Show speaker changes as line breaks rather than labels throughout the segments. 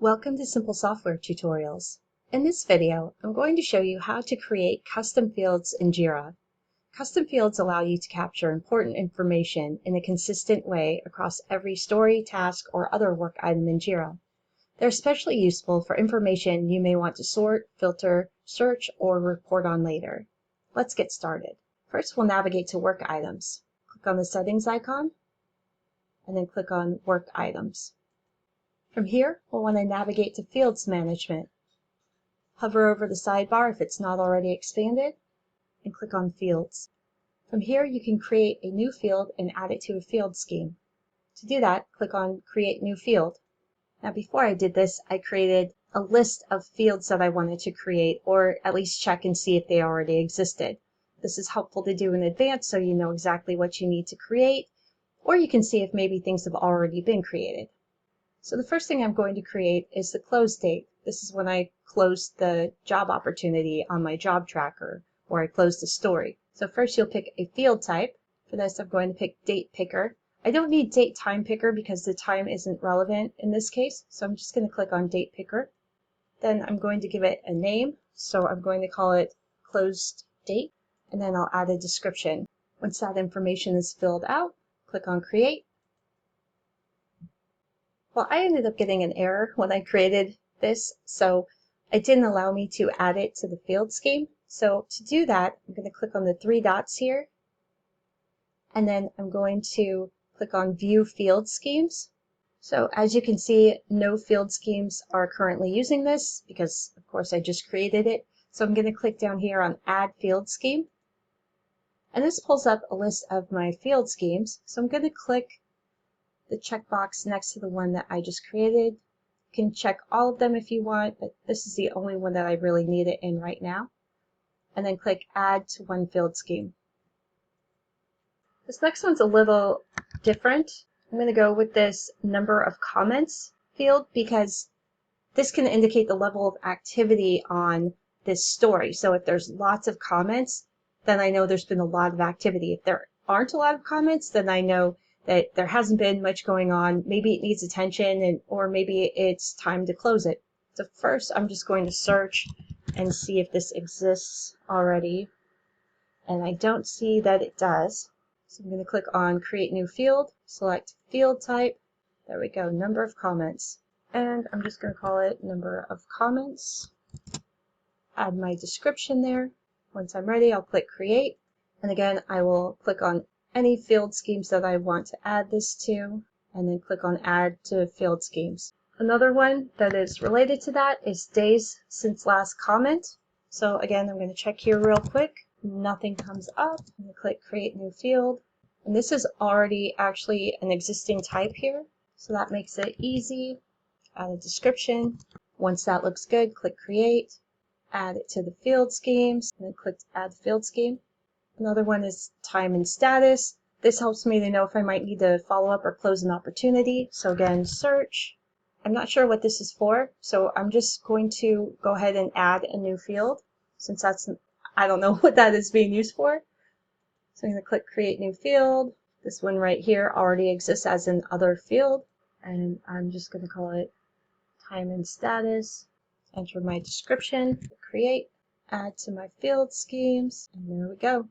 Welcome to Simple Software Tutorials. In this video, I'm going to show you how to create custom fields in Jira. Custom fields allow you to capture important information in a consistent way across every story, task, or other work item in Jira. They're especially useful for information you may want to sort, filter, search, or report on later. Let's get started. First, we'll navigate to Work Items. Click on the Settings icon, and then click on Work Items. From here, we'll want to navigate to Fields Management. Hover over the sidebar if it's not already expanded, and click on Fields. From here, you can create a new field and add it to a field scheme. To do that, click on Create New Field. Now, before I did this, I created a list of fields that I wanted to create, or at least check and see if they already existed. This is helpful to do in advance so you know exactly what you need to create, or you can see if maybe things have already been created. So the first thing I'm going to create is the close date. This is when I closed the job opportunity on my job tracker, or I closed the story. So first you'll pick a field type. For this, I'm going to pick date picker. I don't need date time picker because the time isn't relevant in this case, so I'm just going to click on date picker. Then I'm going to give it a name, so I'm going to call it closed date, and then I'll add a description. Once that information is filled out, click on create. Well, I ended up getting an error when I created this, so it didn't allow me to add it to the field scheme. So to do that, I'm going to click on the three dots here, and then I'm going to click on View Field Schemes. So as you can see, no field schemes are currently using this because, of course, I just created it. So I'm going to click down here on Add Field Scheme, and this pulls up a list of my field schemes. So I'm going to click the checkbox next to the one that I just created. You can check all of them if you want, but this is the only one that I really need it in right now. And then click Add to One Field Scheme. This next one's a little different. I'm going to go with this Number of Comments field because this can indicate the level of activity on this story. So if there's lots of comments, then I know there's been a lot of activity. If there aren't a lot of comments, then I know that there hasn't been much going on. Maybe it needs attention, or maybe it's time to close it. So first, I'm just going to search and see if this exists already. And I don't see that it does. So I'm going to click on Create New Field, select Field Type. There we go, Number of Comments. And I'm just going to call it Number of Comments. Add my description there. Once I'm ready, I'll click Create. And again, I will click on any field schemes that I want to add this to, and then click on Add to Field Schemes. Another one that is related to that is days since last comment. So again, I'm going to check here real quick. Nothing comes up. I'm going to click Create New Field. And this is already actually an existing type here, so that makes it easy. Add a description. Once that looks good, click Create. Add it to the field schemes, and then click Add Field Scheme. Another one is time and status. This helps me to know if I might need to follow up or close an opportunity. So again, search. I'm not sure what this is for, so I'm just going to go ahead and add a new field since I don't know what that is being used for. So I'm going to click Create New Field. This one right here already exists as an other field, and I'm just going to call it time and status. Enter my description, create, add to my field schemes, and there we go.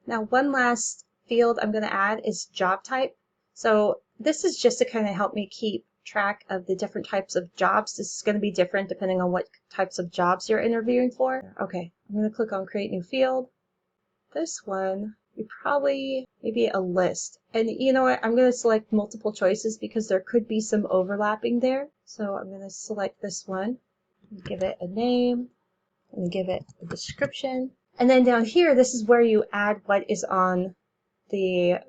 Now, one last field I'm going to add is job type. So this is just to kind of help me keep track of the different types of jobs. This is going to be different depending on what types of jobs you're interviewing for. Okay, I'm going to click on Create New Field. This one, maybe a list. And you know what? I'm going to select multiple choices because there could be some overlapping there. So I'm going to select this one, give it a name, and give it a description. And then down here, this is where you add what is on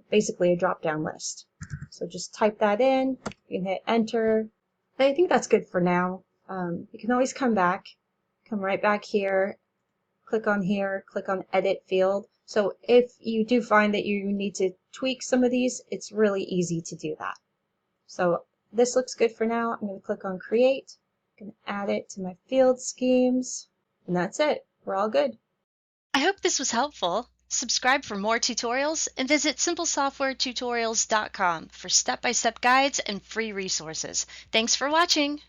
basically a drop-down list. So just type that in, you can hit enter. And I think that's good for now. You can always come right back here, click on edit field. So if you do find that you need to tweak some of these, it's really easy to do that. So this looks good for now. I'm going to click on create, I'm going to add it to my field schemes, and that's it. We're all good.
I hope this was helpful. Subscribe for more tutorials and visit simplesoftwaretutorials.com for step-by-step guides and free resources. Thanks for watching.